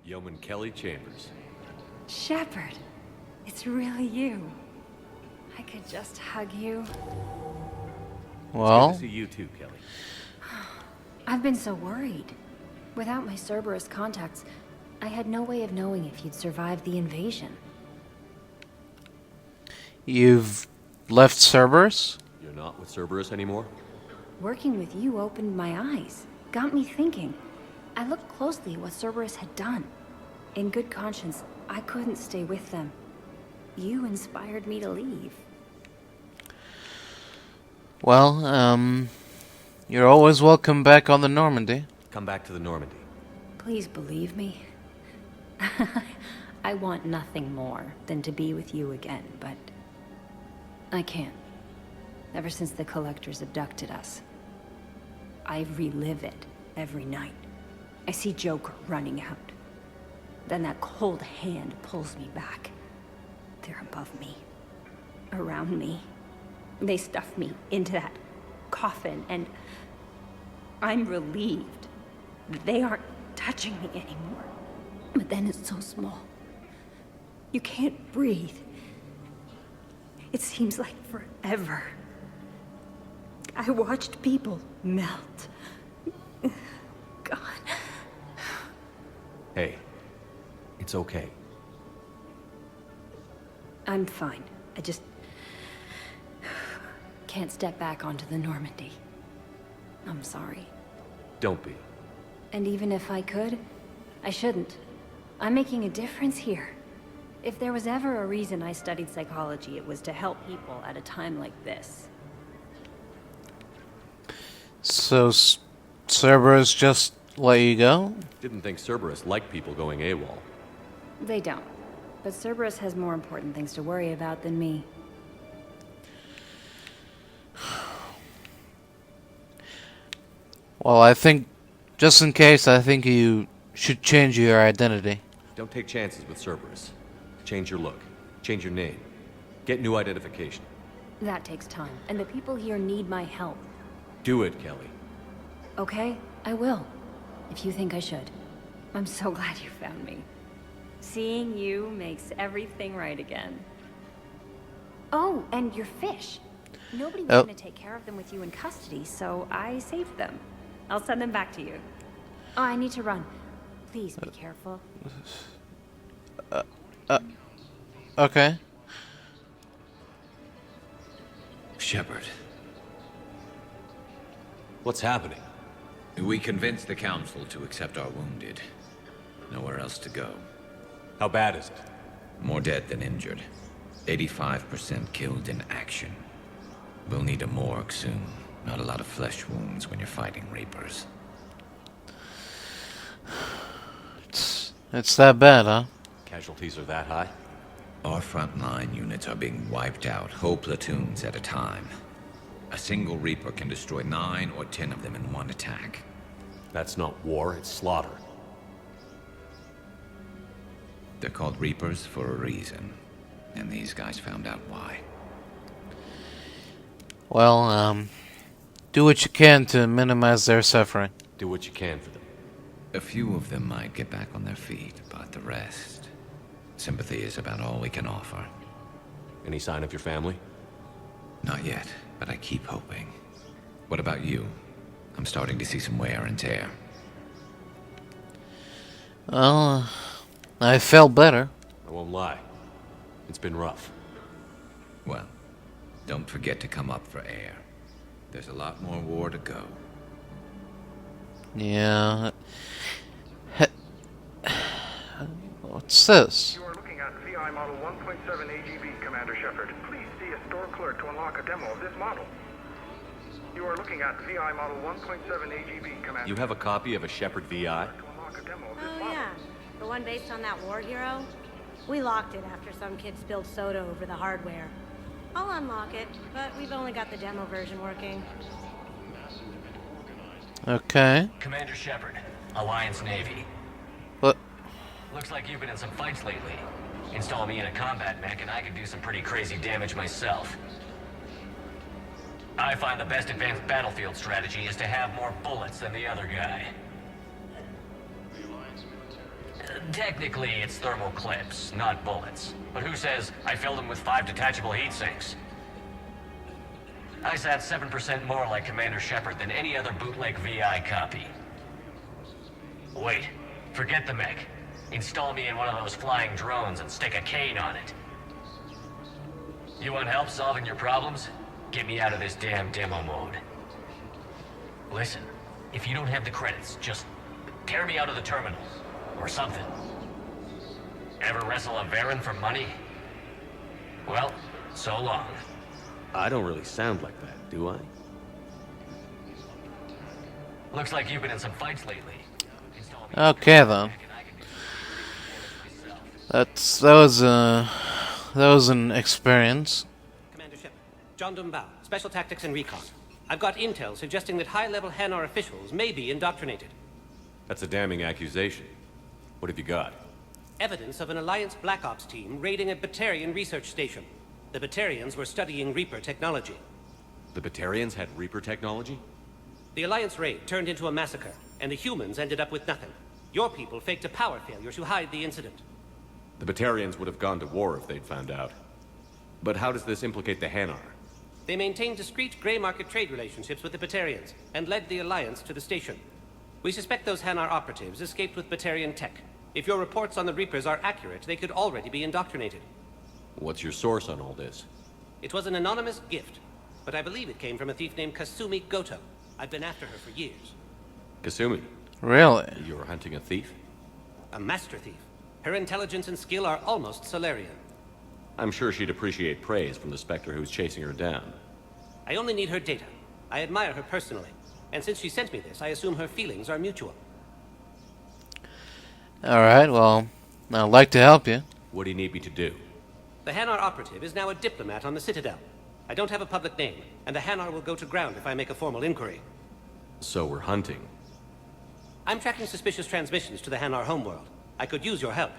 Yeoman Kelly Chambers. Shepard, it's really you. I could just hug you. Well, it's good to see you too, Kelly. I've been so worried. Without my Cerberus contacts, I had no way of knowing if you'd survived the invasion. You've left Cerberus? You're not with Cerberus anymore? Working with you opened my eyes, got me thinking. I looked closely at what Cerberus had done. In good conscience, I couldn't stay with them. You inspired me to leave. Well, you're always welcome back on the Normandy. Come back to the Normandy. Please believe me. I want nothing more than to be with you again, but I can't. Ever since the Collectors abducted us, I relive it every night. I see Joker running out. Then that cold hand pulls me back. They're above me, around me. They stuff me into that coffin, and I'm relieved that they aren't touching me anymore. But then it's so small. You can't breathe. It seems like forever. I watched people melt. God. Hey, it's okay. I'm fine. I just can't step back onto the Normandy. I'm sorry. Don't be. And even if I could, I shouldn't. I'm making a difference here. If there was ever a reason I studied psychology, it was to help people at a time like this. So, Cerberus just let you go? Didn't think Cerberus liked people going AWOL. They don't. But Cerberus has more important things to worry about than me. Well, I think, just in case, I think you should change your identity. Don't take chances with Cerberus. Change your look. Change your name. Get new identification. That takes time, and the people here need my help. Do it, Kelly. Okay, I will. If you think I should. I'm so glad you found me. Seeing you makes everything right again. Oh, and your fish. Nobody was going to take care of them with you in custody, so I saved them. I'll send them back to you. Oh, I need to run. Please be careful. Okay. Shepard. What's happening? We convinced the Council to accept our wounded. Nowhere else to go. How bad is it? More dead than injured. 85% killed in action. We'll need a morgue soon. Not a lot of flesh wounds when you're fighting Reapers. It's that bad, huh? Casualties are that high? Our frontline units are being wiped out, whole platoons at a time. A single Reaper can destroy 9 or 10 of them in one attack. That's not war, it's slaughter. They're called Reapers for a reason. And these guys found out why. Well, do what you can to minimize their suffering. Do what you can for them. A few of them might get back on their feet, but the rest... sympathy is about all we can offer. Any sign of your family? Not yet, but I keep hoping. What about you? I'm starting to see some wear and tear. Well, I felt better. I won't lie. It's been rough. Well, don't forget to come up for air. There's a lot more war to go. Yeah. What's this? You are looking at VI Model 1.7 AGB, Commander Shepard. Please see a store clerk to unlock a demo of this model. You are looking at VI Model 1.7 AGB, Commander. You have a copy of a Shepard VI? To unlock a demo of this model. Yeah. The one based on that war hero? We locked it after some kid spilled soda over the hardware. I'll unlock it, but we've only got the demo version working. Okay. Commander Shepard, Alliance Navy. What? Looks like you've been in some fights lately. Install me in a combat mech and I can do some pretty crazy damage myself. I find the best advanced battlefield strategy is to have more bullets than the other guy. Technically, it's thermal clips, not bullets. But who says I filled them with 5 detachable heat sinks? I sat 7% more like Commander Shepard than any other bootleg VI copy. Wait, forget the mech. Install me in one of those flying drones and stick a cane on it. You want help solving your problems? Get me out of this damn demo mode. Listen, if you don't have the credits, just tear me out of the terminal. Or something. Ever wrestle a Varen for money? Well, so long. I don't really sound like that, do I? Looks like you've been in some fights lately. Okay then. That was an experience. Commander Shepard, John Dumbao, Special Tactics and Recon. I've got intel suggesting that high-level Hanar officials may be indoctrinated. That's a damning accusation. What have you got? Evidence of an Alliance Black Ops team raiding a Batarian research station. The Batarians were studying Reaper technology. The Batarians had Reaper technology? The Alliance raid turned into a massacre, and the humans ended up with nothing. Your people faked a power failure to hide the incident. The Batarians would have gone to war if they'd found out. But how does this implicate the Hanar? They maintained discreet gray market trade relationships with the Batarians, and led the Alliance to the station. We suspect those Hanar operatives escaped with Batarian tech. If your reports on the Reapers are accurate, they could already be indoctrinated. What's your source on all this? It was an anonymous gift, but I believe it came from a thief named Kasumi Goto. I've been after her for years. Kasumi, Really? you were hunting a thief? A master thief. Her intelligence and skill are almost Solarian. I'm sure she'd appreciate praise from the Spectre who's chasing her down. I only need her data. I admire her personally. And since she sent me this, I assume her feelings are mutual. Alright, well, I'd like to help you. What do you need me to do? The Hanar operative is now a diplomat on the Citadel. I don't have a public name, and the Hanar will go to ground if I make a formal inquiry. So we're hunting. I'm tracking suspicious transmissions to the Hanar homeworld. I could use your help.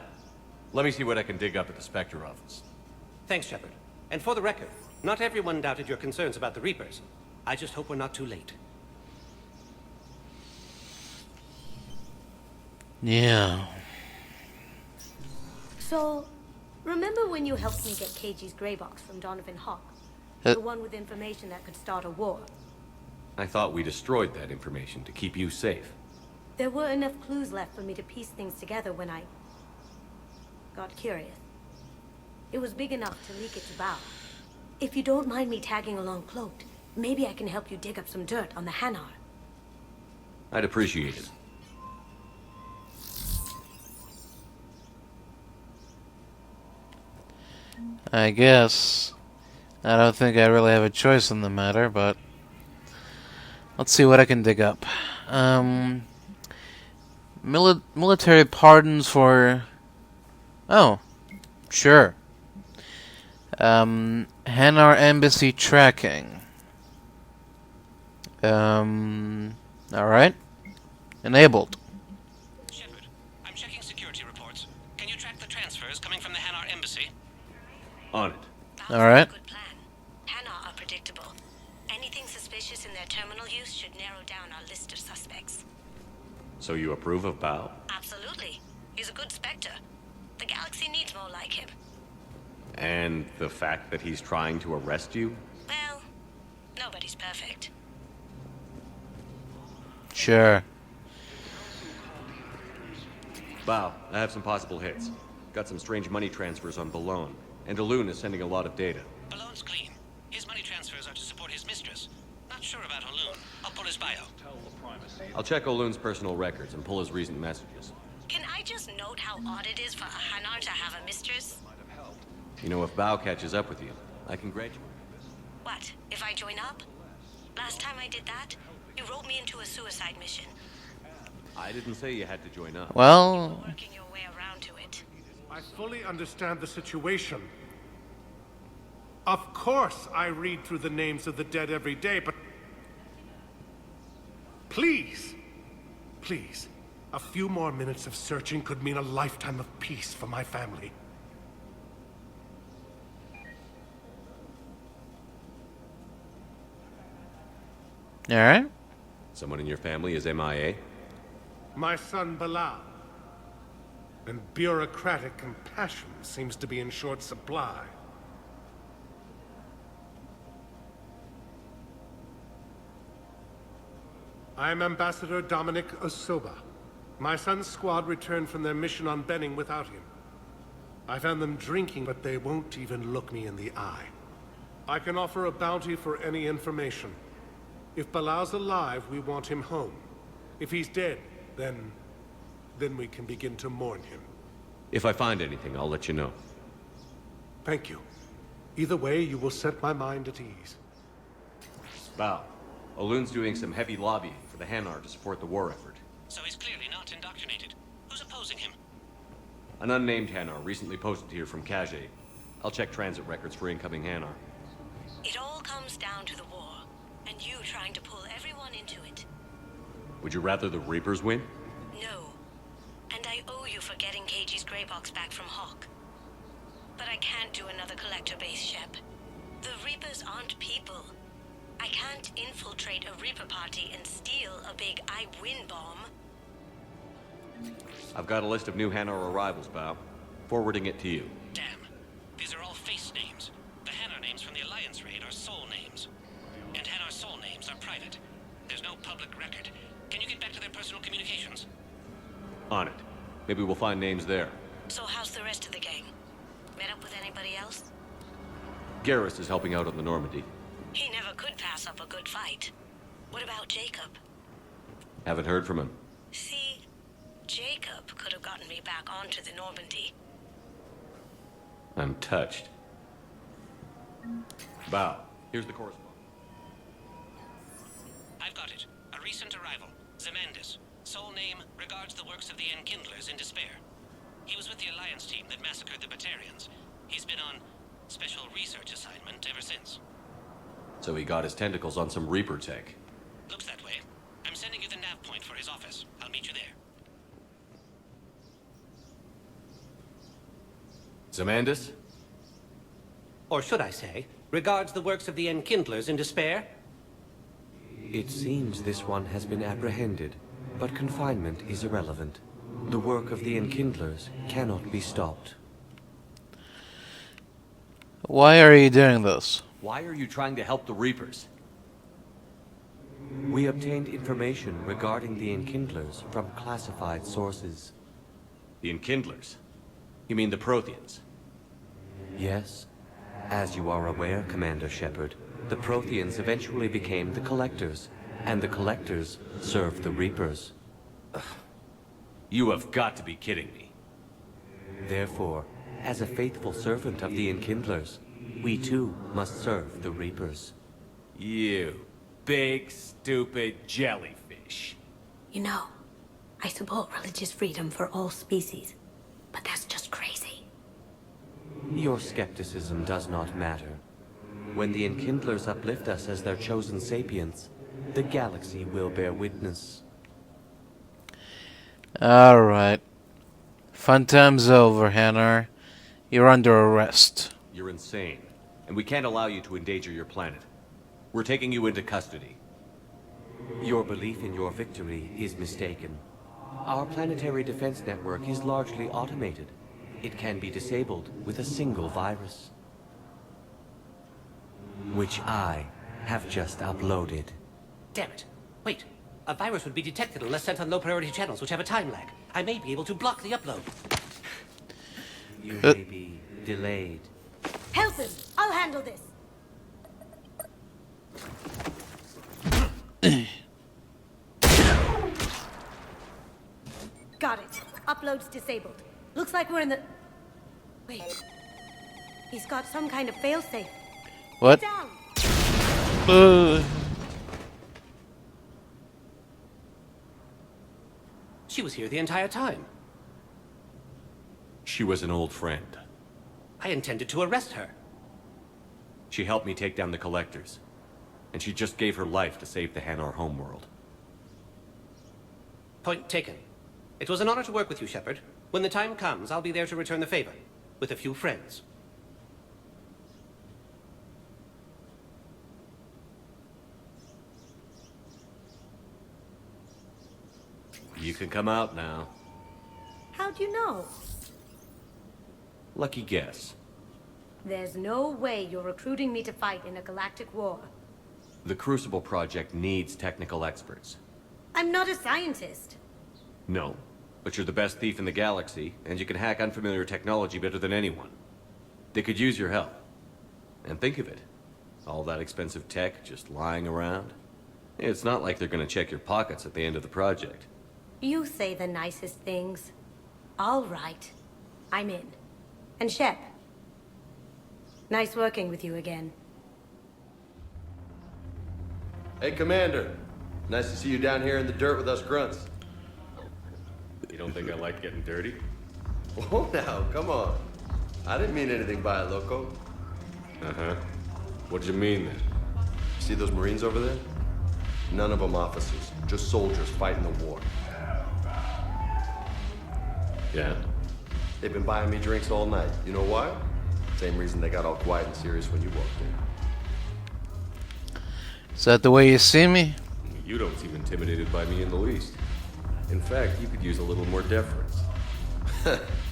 Let me see what I can dig up at the Spectre office. Thanks, Shepard. And for the record, not everyone doubted your concerns about the Reapers. I just hope we're not too late. Yeah. So, remember when you helped me get KG's gray box from Donovan Hawk? Uh. The one with information that could start a war. I thought we destroyed that information to keep you safe. There were enough clues left for me to piece things together when I got curious. It was big enough to leak it to Bao. If you don't mind me tagging along cloaked, maybe I can help you dig up some dirt on the Hanar. I'd appreciate it. I guess. I don't think I really have a choice in the matter, but let's see what I can dig up. Military pardons for... Oh, sure. Hanar Embassy tracking. Alright. Enabled. Shepard, I'm checking security reports. Can you track the transfers coming from the Hanar Embassy? On it. Alright. Good plan. Hanar are predictable. Anything suspicious in their terminal use should narrow down our list of suspects. So you approve of Bao? Absolutely. He's a good Spectre. The galaxy needs more like him. And the fact that he's trying to arrest you? Well, nobody's perfect. Sure. Bao, I have some possible hits. Got some strange money transfers on Balone. And Alun is sending a lot of data. Balone's clean. His money transfers are to support his mistress. Not sure about Alun. I'll pull his bio. I'll check Olun's personal records and pull his recent messages. Can I just note how odd it is for a Hanar to have a mistress? You know, if Bao catches up with you, I congratulate. What, if I join up? Last time I did that, you roped me into a suicide mission. I didn't say you had to join up. Well, Working your way around to it. I fully understand the situation. Of course I read through the names of the dead every day, but... Please, please, a few more minutes of searching could mean a lifetime of peace for my family. alright. Someone in your family is MIA? My son Bilal. and bureaucratic compassion seems to be in short supply. I am Ambassador Dominic Osoba. My son's squad returned from their mission on Benning without him. I found them drinking, but they won't even look me in the eye. I can offer a bounty for any information. If Bilal's alive, we want him home. If he's dead, then we can begin to mourn him. If I find anything, I'll let you know. Thank you. Either way, you will set my mind at ease. Bow. Olune's doing some heavy lobbying for the Hanar to support the war effort. So he's clearly not indoctrinated. Who's opposing him? An unnamed Hanar recently posted here from Kage. I'll check transit records for incoming Hanar. It all comes down to the war, and you trying to pull everyone into it. Would you rather the Reapers win? No. And I owe you for getting Cage's gray box back from Hawk. But I can't do another collector base, Shep. The Reapers aren't people. I can't infiltrate a Reaper party and steal a big I win bomb. I've got a list of new Hanar arrivals, Bow. Forwarding it to you. Damn. These are all face names. The Hanar names from the Alliance raid are soul names. And Hanar soul names are private. There's no public record. Can you get back to their personal communications? On it. Maybe we'll find names there. So how's the rest of the gang? Met up with anybody else? Garrus is helping out on the Normandy. He never could pass up a good fight. What about Jacob? Haven't heard from him. See, Jacob could have gotten me back onto the Normandy. I'm touched. Bow. Here's the correspondence. I've got it. A recent arrival. Zemandis. Soul name regards the works of the Enkindlers in despair. He was with the Alliance team that massacred the Batarians. He's been on special research assignment ever since. So he got his tentacles on some Reaper tech. Looks that way. I'm sending you the nav point for his office. I'll meet you there. Zemandis? Or should I say, regards the works of the Enkindlers in despair? It seems this one has been apprehended, but confinement is irrelevant. The work of the Enkindlers cannot be stopped. Why are you doing this? Why are you trying to help the Reapers? We obtained information regarding the Enkindlers from classified sources. The Enkindlers? You mean the Protheans? Yes. As you are aware, Commander Shepard, the Protheans eventually became the Collectors, and the Collectors served the Reapers. You have got to be kidding me. Therefore, as a faithful servant of the Enkindlers, we too must serve the Reapers. You big, stupid jellyfish. You know, I support religious freedom for all species, but that's just crazy. Your skepticism does not matter. When the Enkindlers uplift us as their chosen sapients, the galaxy will bear witness. Alright. Fun time's over, Hanar. You're under arrest. You're insane, and we can't allow you to endanger your planet. We're taking you into custody. Your belief in your victory is mistaken. Our planetary defense network is largely automated. It can be disabled with a single virus, which I have just uploaded. Damn it. Wait. A virus would be detected unless sent on low-priority channels, which have a time lag. I may be able to block the upload. You may be delayed. Help him! I'll handle this! Got it. Upload's disabled. Looks like we're in the... Wait. He's got some kind of failsafe. What? Down! She was here the entire time. She was an old friend. I intended to arrest her. She helped me take down the Collectors. And she just gave her life to save the Hanar homeworld. Point taken. It was an honor to work with you, Shepard. When the time comes, I'll be there to return the favor. With a few friends. You can come out now. How How'd you know? Lucky guess. There's no way you're recruiting me to fight in a galactic war. The Crucible Project needs technical experts. I'm not a scientist. No, but you're the best thief in the galaxy, and you can hack unfamiliar technology better than anyone. They could use your help. And think of it. All that expensive tech just lying around. It's not like they're gonna check your pockets at the end of the project. You say the nicest things. All right. I'm in. And Shep. Nice working with you again. Hey, Commander. Nice to see you down here in the dirt with us grunts. You don't think I like getting dirty? Oh, now, come on. I didn't mean anything by it, Loco. Uh-huh. What'd you mean then? See those Marines over there? None of them officers, just soldiers fighting the war. Yeah? They've been buying me drinks all night. You know why? Same reason they got all quiet and serious when you walked in. Is that the way you see me? You don't seem intimidated by me in the least. In fact, you could use a little more deference.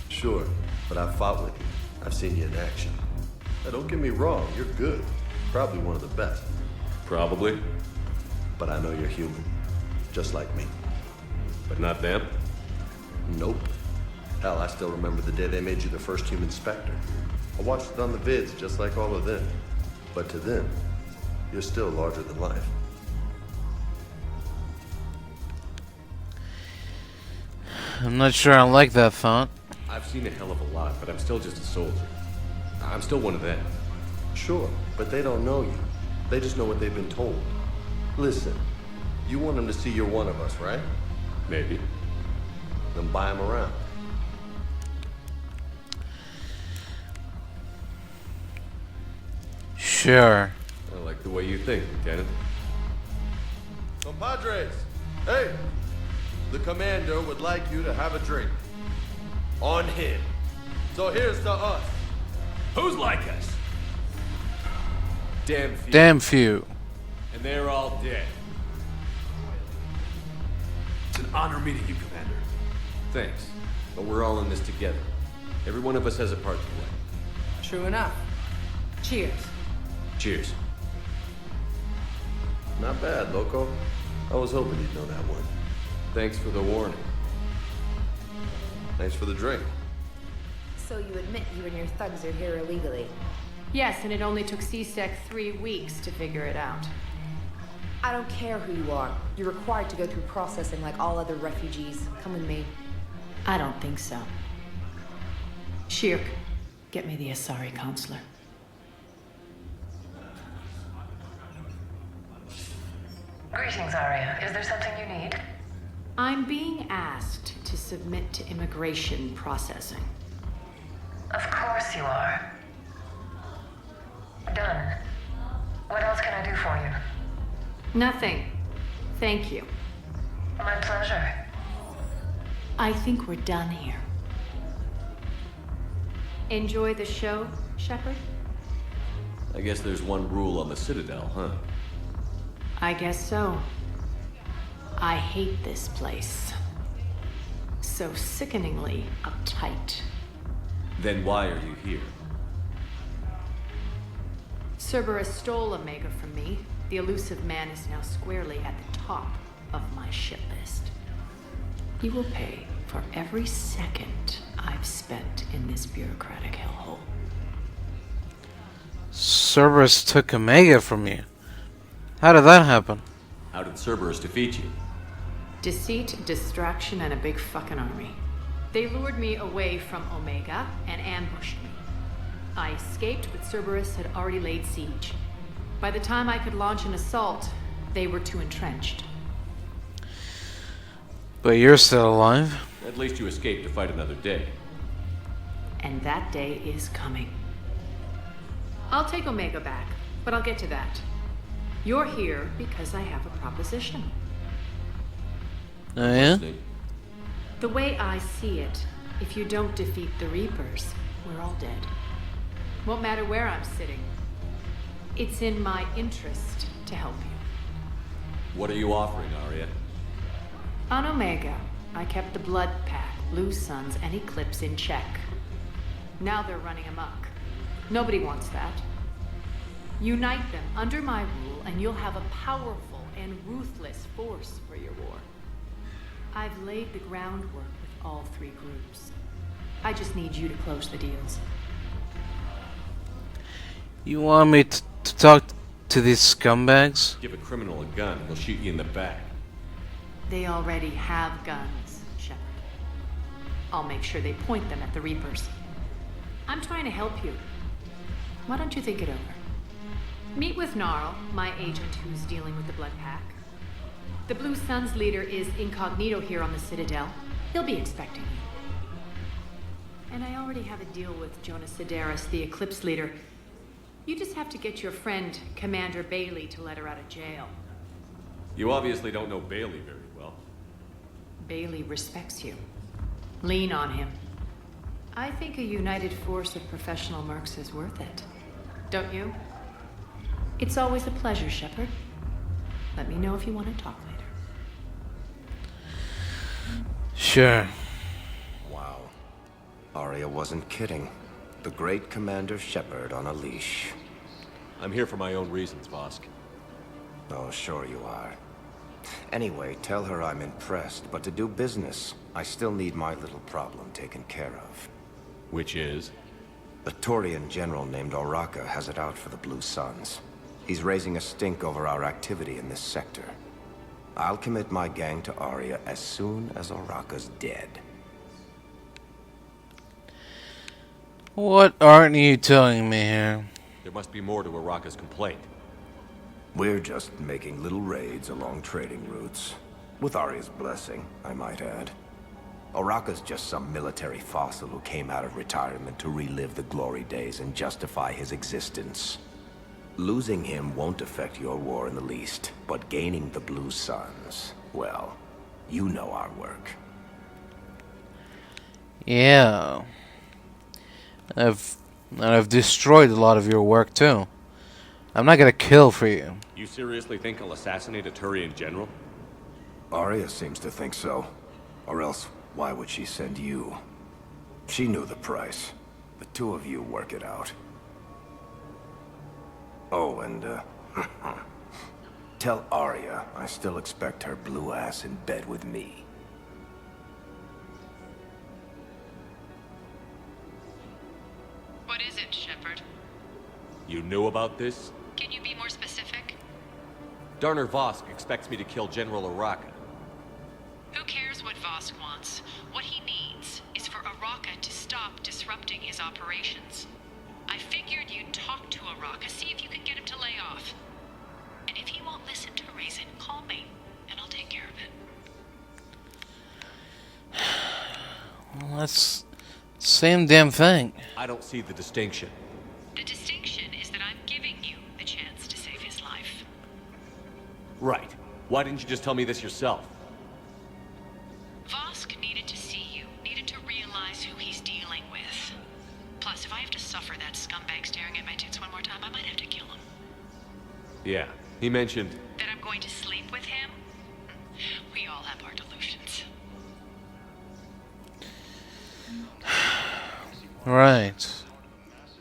Sure, but I've fought with you. I've seen you in action. Now, don't get me wrong, you're good. Probably one of the best. Probably. But I know you're human. Just like me. But not them? Nope. Hell, I still remember the day they made you the first human Spectre. I watched it on the vids, just like all of them. But to them, you're still larger than life. I'm not sure I like that thought. I've seen a hell of a lot, but I'm still just a soldier. I'm still one of them. Sure, but they don't know you. They just know what they've been told. Listen, you want them to see you're one of us, right? Maybe. Then buy them around. Sure. I like the way you think, Lieutenant. Compadres, hey! The commander would like you to have a drink. On him. So here's to us. Who's like us? Damn few. Damn few. And they're all dead. It's an honor meeting you, Commander. Thanks. But we're all in this together. Every one of us has a part to play. True enough. Cheers. Cheers. Not bad, Loco. I was hoping you'd know that one. Thanks for the warning. Thanks for the drink. So you admit you and your thugs are here illegally? Yes, and it only took CSEC 3 weeks to figure it out. I don't care who you are. You're required to go through processing like all other refugees. Come with me. I don't think so. Shirk, get me the Asari counselor. Greetings, Arya. Is there something you need? I'm being asked to submit to immigration processing. Of course you are. Done. What else can I do for you? Nothing. Thank you. My pleasure. I think we're done here. Enjoy the show, Shepard? I guess there's one rule on the Citadel, huh? I guess so. I hate this place. So sickeningly uptight. Then why are you here? Cerberus stole Omega from me. The elusive man is now squarely at the top of my shit list. He will pay for every second I've spent in this bureaucratic hellhole. Cerberus took Omega from you. How did that happen? How did Cerberus defeat you? Deceit, distraction, and a big fucking army. They lured me away from Omega and ambushed me. I escaped, but Cerberus had already laid siege. By the time I could launch an assault, they were too entrenched. But you're still alive. At least you escaped to fight another day. And that day is coming. I'll take Omega back, but I'll get to that. You're here because I have a proposition. Oh yeah? The way I see it, if you don't defeat the Reapers, we're all dead. Won't matter where I'm sitting. It's in my interest to help you. What are you offering, Arya? On Omega, I kept the blood pact Blue Suns and Eclipse in check. Now they're running amok. Nobody wants that. Unite them under my rule, and you'll have a powerful and ruthless force for your war. I've laid the groundwork with all three groups. I just need you to close the deals. You want me to talk to these scumbags? Give a criminal a gun, he'll shoot you in the back. They already have guns, Shepard. I'll make sure they point them at the Reapers. I'm trying to help you. Why don't you think it over? Meet with Gnarl, my agent who's dealing with the Blood Pack. The Blue Suns leader is incognito here on the Citadel. He'll be expecting you. And I already have a deal with Jonas Sedaris, the Eclipse leader. You just have to get your friend, Commander Bailey, to let her out of jail. You obviously don't know Bailey very well. Bailey respects you. Lean on him. I think a united force of professional mercs is worth it. Don't you? It's always a pleasure, Shepard. Let me know if you want to talk later. Sure. Wow. Arya wasn't kidding. The great Commander Shepard on a leash. I'm here for my own reasons, Vosk. Oh, sure you are. Anyway, tell her I'm impressed, but to do business, I still need my little problem taken care of. Which is? A Turian general named Oraka has it out for the Blue Suns. He's raising a stink over our activity in this sector. I'll commit my gang to Arya as soon as Oraka's dead. What aren't you telling me here? There must be more to Oraka's complaint. We're just making little raids along trading routes. With Arya's blessing, I might add. Oraka's just some military fossil who came out of retirement to relive the glory days and justify his existence. Losing him won't affect your war in the least, but gaining the Blue Suns, well, you know our work. Yeah. I've destroyed a lot of your work too. I'm not gonna kill for you. You seriously think I'll assassinate a Turian general? Arya seems to think so. Or else, why would she send you? She knew the price. The two of you work it out. Oh, and, tell Arya I still expect her blue ass in bed with me. What is it, Shepard? You knew about this? Can you be more specific? Darner Vosk expects me to kill General Oraka. Who cares what Vosk wants? What he needs is for Oraka to stop disrupting his operations. I figured you'd talk to Oraka, see if you can get him to lay off. And if he won't listen to reason, call me, and I'll take care of it. Well, that's same damn thing. I don't see the distinction. The distinction is that I'm giving you the chance to save his life. Right. Why didn't you just tell me this yourself? Vosk needed to see you, needed to realize who he's dealing with. Plus, if I have to suffer that scumbag staring at my tits one more time, I might have to kill him. Yeah, he mentioned... That I'm going to sleep with him? We all have our delusions. Right.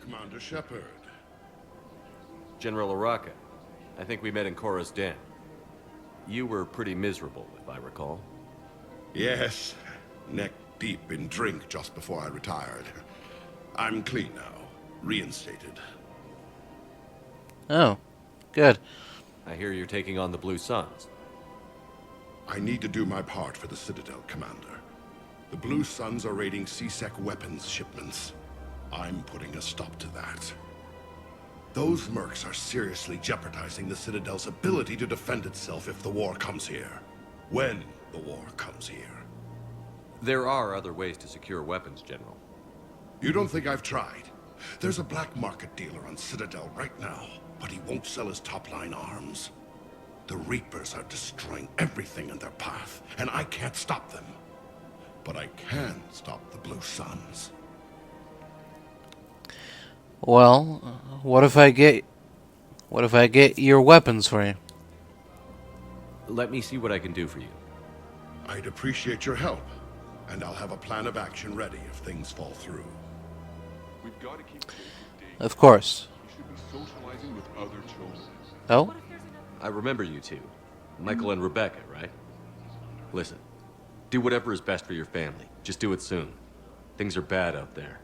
Commander Shepard. General Oraka. I think we met in Korra's den. You were pretty miserable, if I recall. Yes. Neck deep in drink just before I retired. I'm clean now. Reinstated. Oh, good. I hear you're taking on the Blue Suns. I need to do my part for the Citadel, Commander. The Blue Suns are raiding CSEC weapons shipments. I'm putting a stop to that. Those mercs are seriously jeopardizing the Citadel's ability to defend itself if the war comes here. When the war comes here. There are other ways to secure weapons, General. You don't think I've tried? There's a black market dealer on Citadel right now, but he won't sell his top-line arms. The Reapers are destroying everything in their path, and I can't stop them. But I can stop the Blue Suns. Well, what if I get your weapons for you? Let me see what I can do for you. I'd appreciate your help. And I'll have a plan of action ready if things fall through. We've got to keep Of course. We should be socializing with other children. Oh? I remember you two. Michael and Rebecca, right? Listen, do whatever is best for your family. Just do it soon. Things are bad out there.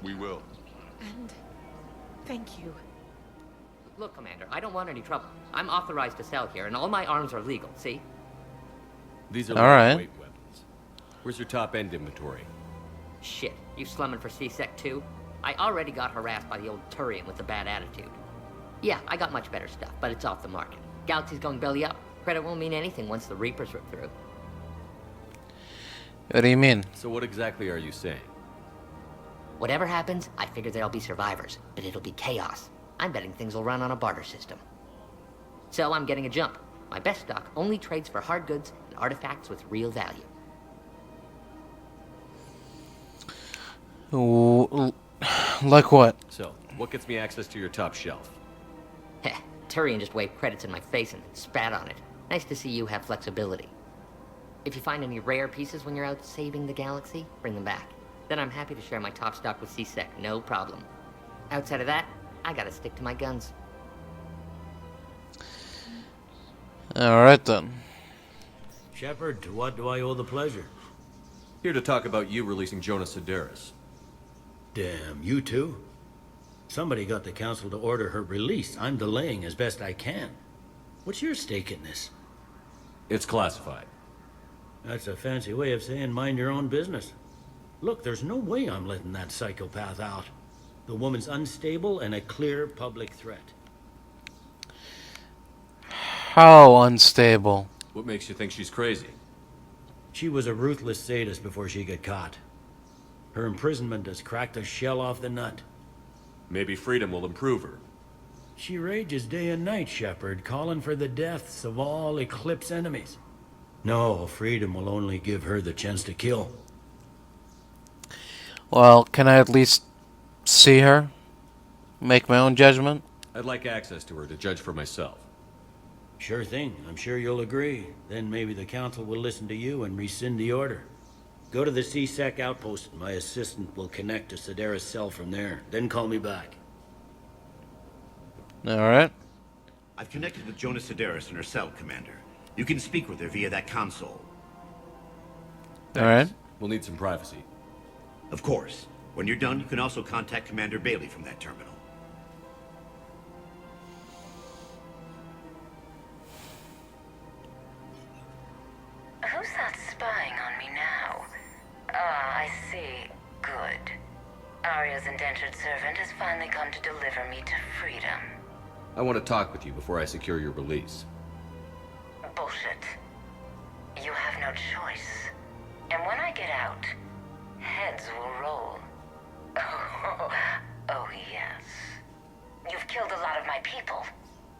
We will. And thank you. Look, Commander, I don't want any trouble. I'm authorized to sell here, and all my arms are legal, see? These are All right. lightweight weapons. Where's your top-end inventory? Shit, you slumming for C-Sec too? I already got harassed by the old Turian with a bad attitude. Yeah, I got much better stuff, but it's off the market. Galaxy's going belly up. Credit won't mean anything once the Reapers rip through. What do you mean? So what exactly are you saying? Whatever happens, I figure there'll be survivors, but it'll be chaos. I'm betting things will run on a barter system. So I'm getting a jump. My best stock only trades for hard goods and artifacts with real value. Like what? So, what gets me access to your top shelf? Heh, Turian just waved credits in my face and spat on it. Nice to see you have flexibility. If you find any rare pieces when you're out saving the galaxy, bring them back. Then I'm happy to share my top stock with C-Sec, no problem. Outside of that, I gotta stick to my guns. Alright then. Shepard, to what do I owe the pleasure? Here to talk about you releasing Jonas Sedaris. Damn, you too? Somebody got the council to order her release. I'm delaying as best I can. What's your stake in this? It's classified. That's a fancy way of saying mind your own business. Look, there's no way I'm letting that psychopath out. The woman's unstable and a clear public threat. How unstable? What makes you think she's crazy? She was a ruthless sadist before she got caught. Her imprisonment has cracked the shell off the nut. Maybe freedom will improve her. She rages day and night, Shepard, calling for the deaths of all Eclipse enemies. No, freedom will only give her the chance to kill. Well, can I at least see her? Make my own judgment? I'd like access to her to judge for myself. Sure thing. I'm sure you'll agree. Then maybe the council will listen to you and rescind the order. Go to the C-Sec outpost. My assistant will connect to Sedaris' cell from there. Then call me back. Alright. I've connected with Jonas Sedaris in her cell, Commander. You can speak with her via that console. Alright. We'll need some privacy. Of course. When you're done, you can also contact Commander Bailey from that terminal. Who's that spying on me now? Ah, I see. Good. Arya's indentured servant has finally come to deliver me to freedom. I want to talk with you before I secure your release. Bullshit. You have no choice. And when I get out, heads will roll. Oh, yes. You've killed a lot of my people.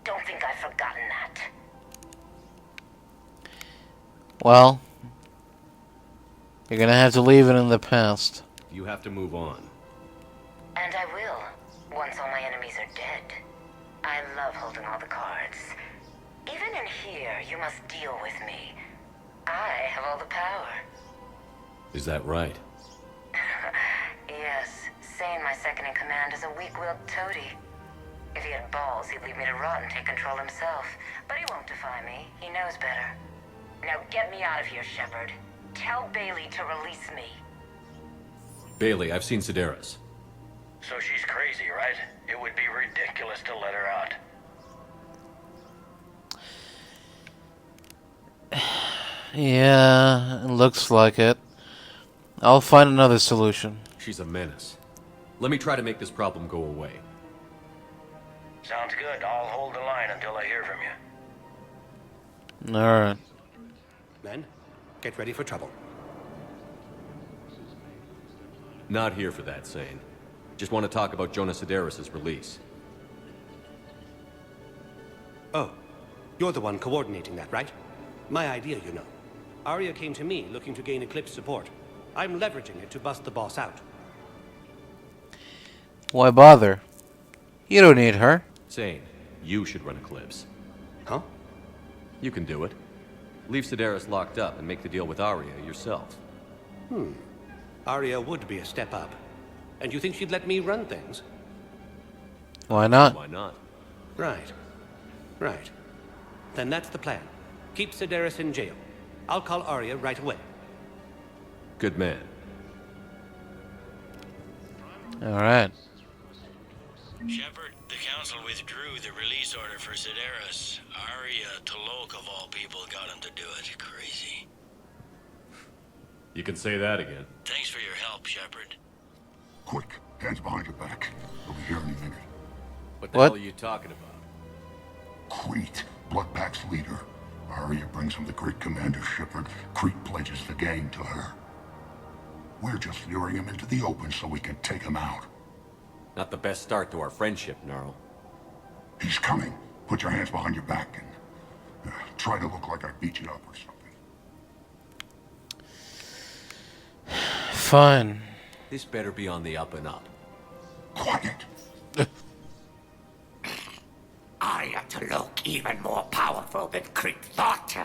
Don't think I've forgotten that. Well, you're gonna have to leave it in the past. You have to move on. And I will, once all my enemies are dead. I love holding all the cards. Even in here, you must deal with me. I have all the power. Is that right? Yes, Sane, my second-in-command, is a weak-willed toady. If he had balls, he'd leave me to rot and take control himself. But he won't defy me. He knows better. Now get me out of here, Shepard. Tell Bailey to release me. Bailey, I've seen Sedaris. So she's crazy, right? It would be ridiculous to let her out. Yeah, it looks like it. I'll find another solution. She's a menace. Let me try to make this problem go away. Sounds good. I'll hold the line until I hear from you. Alright. Men, get ready for trouble. Not here for that, Sane. Just want to talk about Jonas Sedaris' release. Oh, you're the one coordinating that, right? My idea, you know. Arya came to me looking to gain Eclipse support. I'm leveraging it to bust the boss out. Why bother? You don't need her. Sane, you should run Eclipse. Huh? You can do it. Leave Sedaris locked up and make the deal with Arya yourself. Arya would be a step up. And you think she'd let me run things? Why not? Why not? Right. Right. Then that's the plan. Keep Sedaris in jail. I'll call Arya right away. Good man. Alright. Shepard, the Council withdrew the release order for Sedaris. Arya Tolok, of all people, got him to do it. Crazy. You can say that again. Thanks for your help, Shepard. Quick, hands behind your back. We'll be here any minute. What the hell are you talking about? Crete, Bloodpack's leader. Arya brings him the great Commander Shepard. Crete pledges the gang to her. We're just luring him into the open so we can take him out. Not the best start to our friendship, Gnarl. He's coming. Put your hands behind your back and try to look like I beat you up or something. Fine. This better be on the up and up. Quiet. Arya to look even more powerful than Crete thought.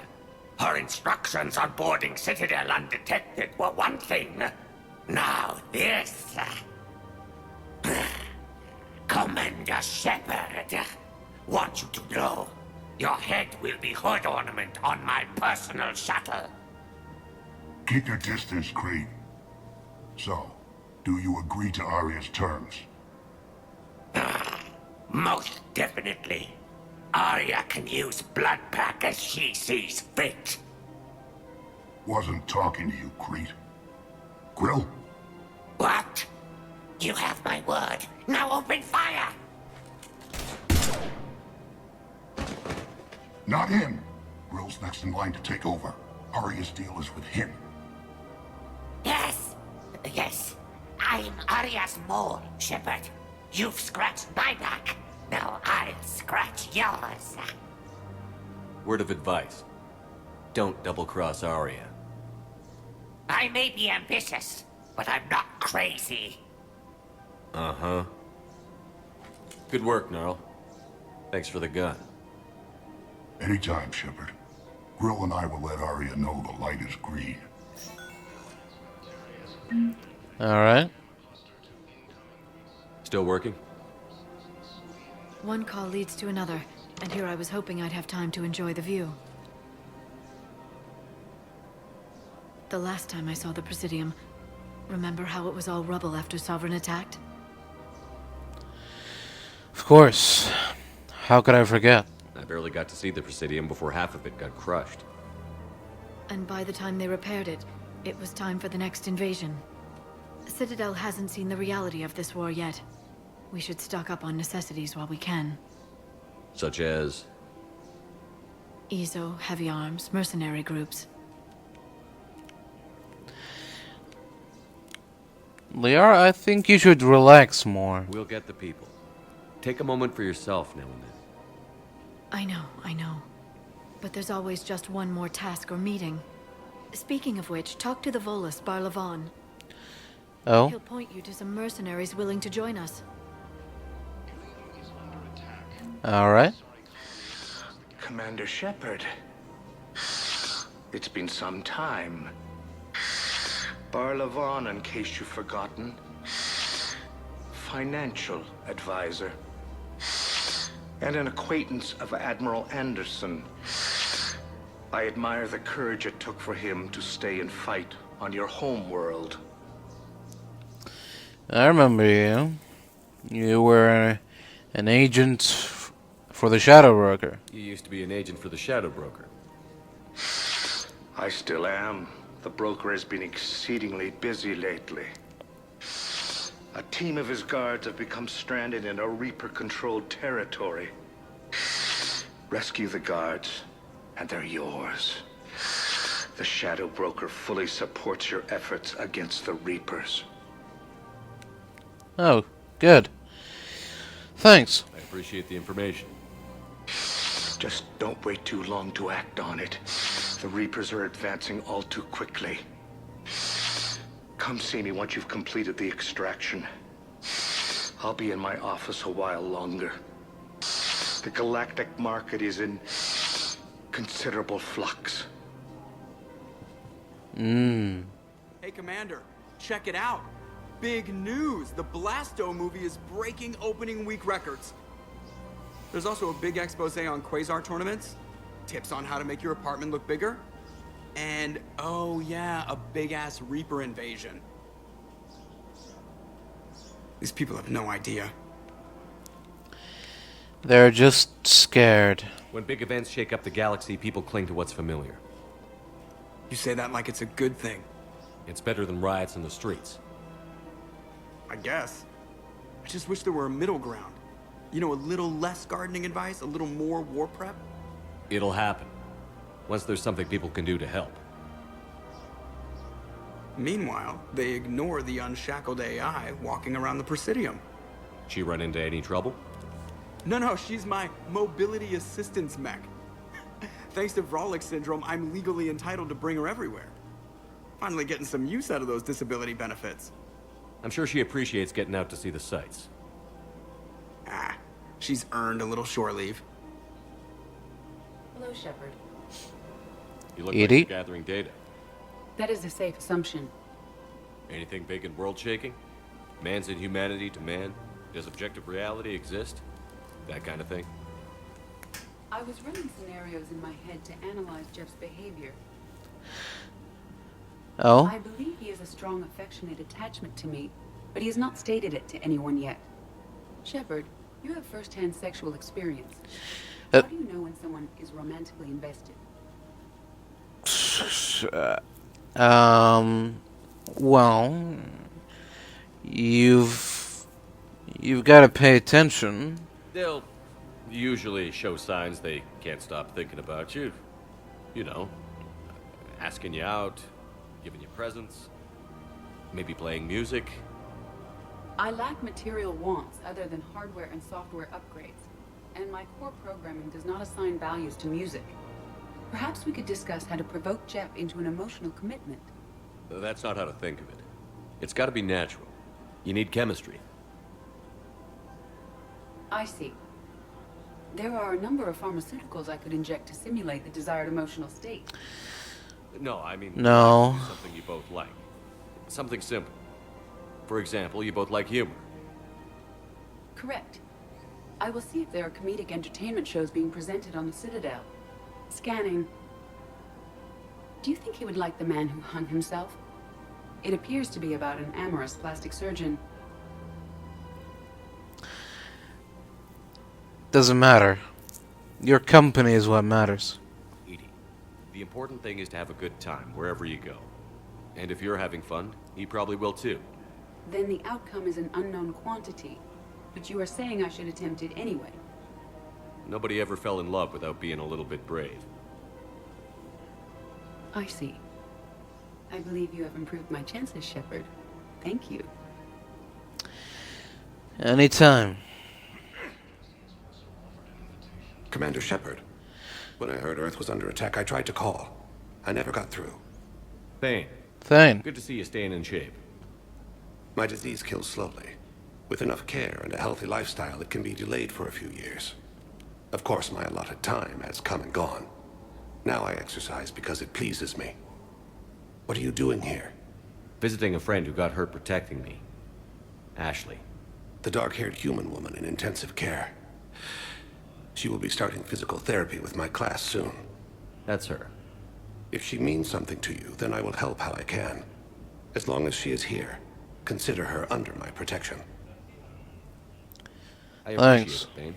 Her instructions on boarding Citadel undetected were one thing. Now this. Commander Shepard, want you to know, your head will be hood ornament on my personal shuttle. Keep your distance, Crete. So, do you agree to Arya's terms? Most definitely. Arya can use Bloodpack as she sees fit. Wasn't talking to you, Crete. Grill? What? You have my word. Now open fire! Not him. Grill's next in line to take over. Arya's deal is with him. Yes. Yes. I'm Arya's mole, Shepard. You've scratched my back. Now I'll scratch yours. Word of advice. Don't double-cross Arya. I may be ambitious, but I'm not crazy. Uh-huh. Good work, Gnarl. Thanks for the gun. Anytime, Shepard. Grill and I will let Arya know the light is green. Alright. Still working? One call leads to another, and here I was hoping I'd have time to enjoy the view. The last time I saw the Presidium, remember how it was all rubble after Sovereign attacked? Of course. How could I forget? I barely got to see the Presidium before half of it got crushed. And by the time they repaired it, it was time for the next invasion. Citadel hasn't seen the reality of this war yet. We should stock up on necessities while we can. Such as? EZO, heavy arms, mercenary groups. Liara, I think you should relax more. We'll get the people. Take a moment for yourself now and then. I know. But there's always just one more task or meeting. Speaking of which, talk to the Volus, Barlavon. Oh? He'll point you to some mercenaries willing to join us. Alright. Commander Shepard. It's been some time. Barlavon, in case you've forgotten. Financial advisor. And an acquaintance of Admiral Anderson. I admire the courage it took for him to stay and fight on your home world. I remember you. You were an agent for the Shadow Broker. You used to be an agent for the Shadow Broker. I still am. The broker has been exceedingly busy lately. A team of his guards have become stranded in a Reaper-controlled territory. Rescue the guards, and they're yours. The Shadow Broker fully supports your efforts against the Reapers. Oh, good. Thanks. I appreciate the information. Just don't wait too long to act on it. The Reapers are advancing all too quickly. Come see me once you've completed the extraction. I'll be in my office a while longer. The galactic market is in considerable flux. Hey, Commander, check it out. Big news! The Blasto movie is breaking opening week records. There's also a big expose on Quasar tournaments, tips on how to make your apartment look bigger, and, oh yeah, a big-ass Reaper invasion. These people have no idea. They're just scared. When big events shake up the galaxy, people cling to what's familiar. You say that like it's a good thing. It's better than riots in the streets. I guess. I just wish there were a middle ground. You know, a little less gardening advice, a little more war prep. It'll happen. Once there's something people can do to help. Meanwhile, they ignore the unshackled AI walking around the Presidium. She run into any trouble? No, she's my mobility assistance mech. Thanks to Vrolic syndrome, I'm legally entitled to bring her everywhere. Finally getting some use out of those disability benefits. I'm sure she appreciates getting out to see the sights. She's earned a little shore leave. Hello, Shepard. You look like you're gathering data. That is a safe assumption. Anything big and world-shaking? Man's inhumanity to man? Does objective reality exist? That kind of thing? I was running scenarios in my head to analyze Jeff's behavior. Oh? I believe he has a strong affectionate attachment to me, but he has not stated it to anyone yet. Shepard, you have first-hand sexual experience. How do you know when someone is romantically invested? Well, you've got to pay attention. They'll usually show signs they can't stop thinking about you. You know, asking you out, giving you presents, maybe playing music. I lack material wants other than hardware and software upgrades, and my core programming does not assign values to music. Perhaps we could discuss how to provoke Jeff into an emotional commitment. That's not how to think of it. It's got to be natural. You need chemistry. I see. There are a number of pharmaceuticals I could inject to simulate the desired emotional state. No, I mean... No. Something you both like. Something simple. For example, you both like humor. Correct. I will see if there are comedic entertainment shows being presented on the Citadel. Scanning. Do you think he would like The Man Who Hung Himself? It appears to be about an amorous plastic surgeon. Doesn't matter. Your company is what matters. Edie, the important thing is to have a good time wherever you go. And if you're having fun, he probably will too. Then the outcome is an unknown quantity. But you are saying I should attempt it anyway. Nobody ever fell in love without being a little bit brave. I see. I believe you have improved my chances, Shepard. Thank you. Anytime. Commander Shepard. When I heard Earth was under attack, I tried to call. I never got through. Thane. Thane. Good to see you staying in shape. My disease kills slowly. With enough care and a healthy lifestyle, it can be delayed for a few years. Of course, my allotted time has come and gone. Now I exercise because it pleases me. What are you doing here? Visiting a friend who got hurt protecting me. Ashley. The dark-haired human woman in intensive care. She will be starting physical therapy with my class soon. That's her. If she means something to you, then I will help how I can. As long as she is here, consider her under my protection. I appreciate it, Thane.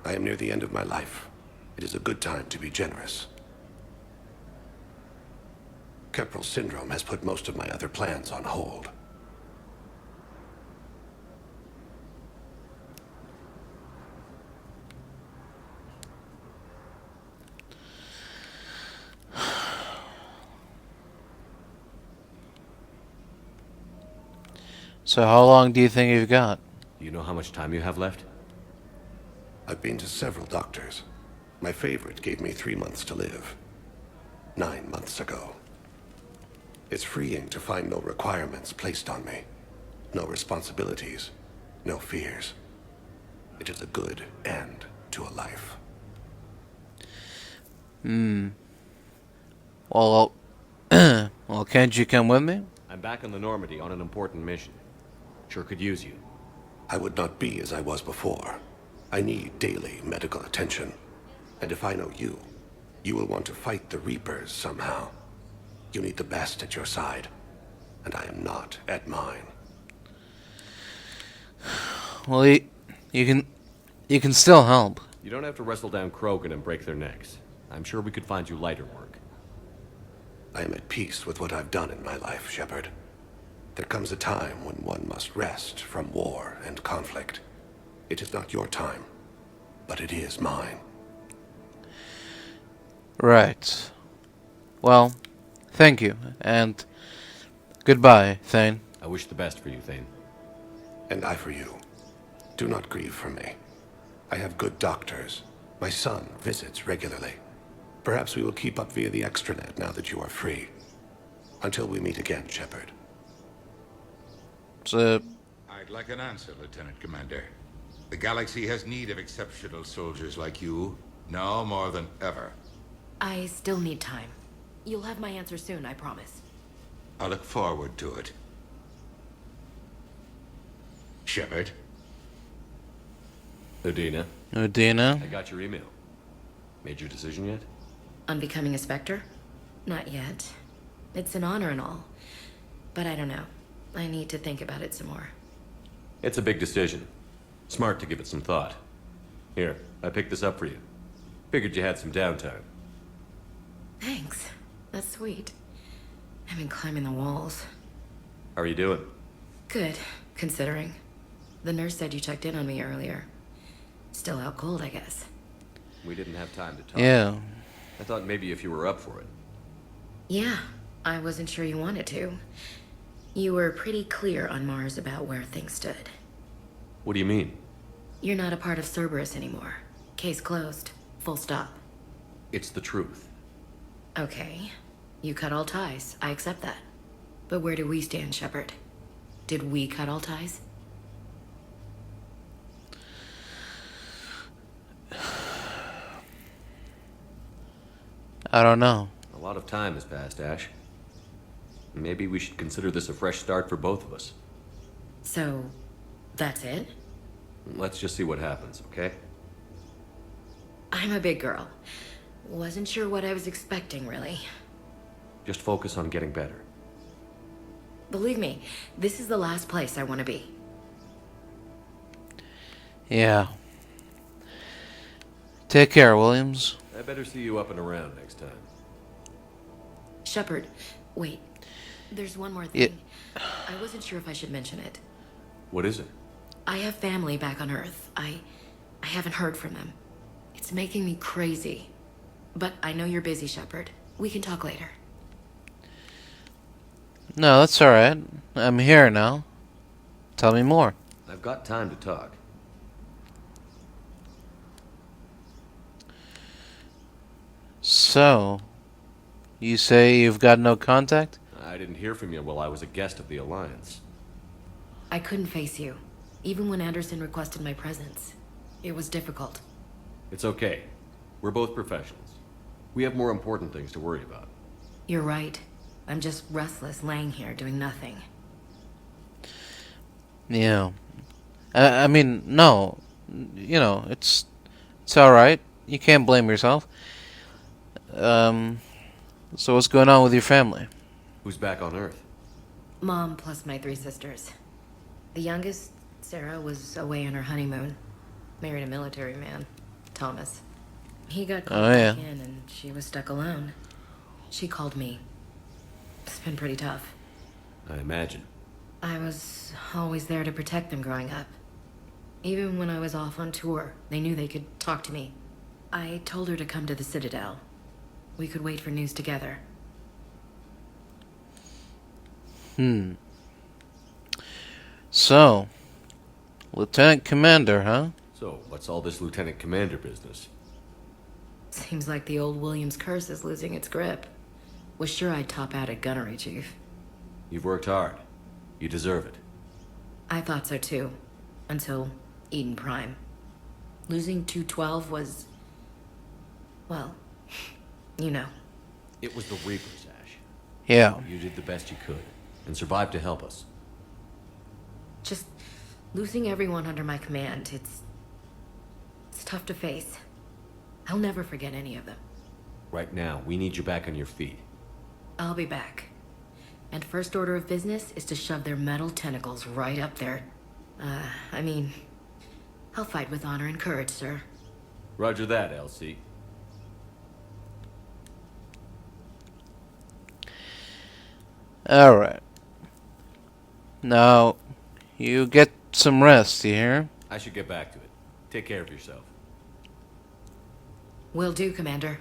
I am near the end of my life. It is a good time to be generous. Keprel syndrome has put most of my other plans on hold. So how long do you think you've got? Do you know how much time you have left? I've been to several doctors. My favorite gave me 3 months to live. 9 months ago. It's freeing to find no requirements placed on me. No responsibilities. No fears. It is a good end to a life. Well, well, can't you come with me? I'm back on the Normandy on an important mission. Sure could use you. I would not be as I was before. I need daily medical attention. And if I know you, you will want to fight the Reapers somehow. You need the best at your side, and I am not at mine. Well, you can still help. You don't have to wrestle down Krogan and break their necks. I'm sure we could find you lighter work. I am at peace with what I've done in my life, Shepard. There comes a time when one must rest from war and conflict. It is not your time, but it is mine. Right. Well, thank you, and goodbye, Thane. I wish the best for you, Thane. And I for you. Do not grieve for me. I have good doctors. My son visits regularly. Perhaps we will keep up via the extranet now that you are free. Until we meet again, Shepard. So, I'd like an answer, Lieutenant Commander. The galaxy has need of exceptional soldiers like you, now more than ever. I still need time. You'll have my answer soon, I promise. I look forward to it. Shepard? Udina. Udina? I got your email. Made your decision yet? On becoming a Spectre? Not yet. It's an honor and all. But I don't know. I need to think about it some more. It's a big decision. Smart to give it some thought. Here, I picked this up for you. Figured you had some downtime. Thanks. That's sweet. I've been climbing the walls. How are you doing? Good, considering. The nurse said you checked in on me earlier. Still out cold, I guess. We didn't have time to talk. Yeah. I thought maybe if you were up for it. Yeah, I wasn't sure you wanted to. You were pretty clear on Mars about where things stood. What do you mean? You're not a part of Cerberus anymore. Case closed. Full stop. It's the truth. Okay. You cut all ties. I accept that. But where do we stand, Shepard? Did we cut all ties? I don't know. A lot of time has passed, Ash. Maybe we should consider this a fresh start for both of us. So, that's it? Let's just see what happens, okay? I'm a big girl. Wasn't sure what I was expecting, really. Just focus on getting better. Believe me, this is the last place I want to be. Yeah. Take care, Williams. I better see you up and around next time. Shepard, wait. There's one more thing. I wasn't sure if I should mention it. What is it? I have family back on Earth. I haven't heard from them. It's making me crazy. But I know you're busy, Shepard. We can talk later. No, that's alright. I'm here now. Tell me more. I've got time to talk. So, you say you've got no contact? I didn't hear from you while I was a guest of the Alliance. I couldn't face you, even when Anderson requested my presence. It was difficult. It's okay. We're both professionals. We have more important things to worry about. You're right. I'm just restless laying here doing nothing. Yeah. I mean, no. You know, it's alright. You can't blame yourself. So what's going on with your family? Who's back on Earth? Mom plus my 3 sisters. The youngest, Sarah, was away on her honeymoon. Married a military man, Thomas. He got called back in and she was stuck alone. She called me. It's been pretty tough. I imagine. I was always there to protect them growing up. Even when I was off on tour, they knew they could talk to me. I told her to come to the Citadel. We could wait for news together. So, Lieutenant Commander, huh? So, what's all this Lieutenant Commander business? Seems like the old Williams curse is losing its grip. Was sure I'd top out at gunnery, Chief. You've worked hard. You deserve it. I thought so too. Until Eden Prime. Losing 212 was... well, you know. It was the Reapers, Ash. Yeah. You did the best you could, and survived to help us. Just losing everyone under my command, it's tough to face. I'll never forget any of them. Right now, we need you back on your feet. I'll be back. And first order of business is to shove their metal tentacles right up there. I mean, I'll fight with honor and courage, sir. Roger that, Elsie. Alright. Now, you get some rest, you hear? I should get back to it. Take care of yourself. Will do, Commander.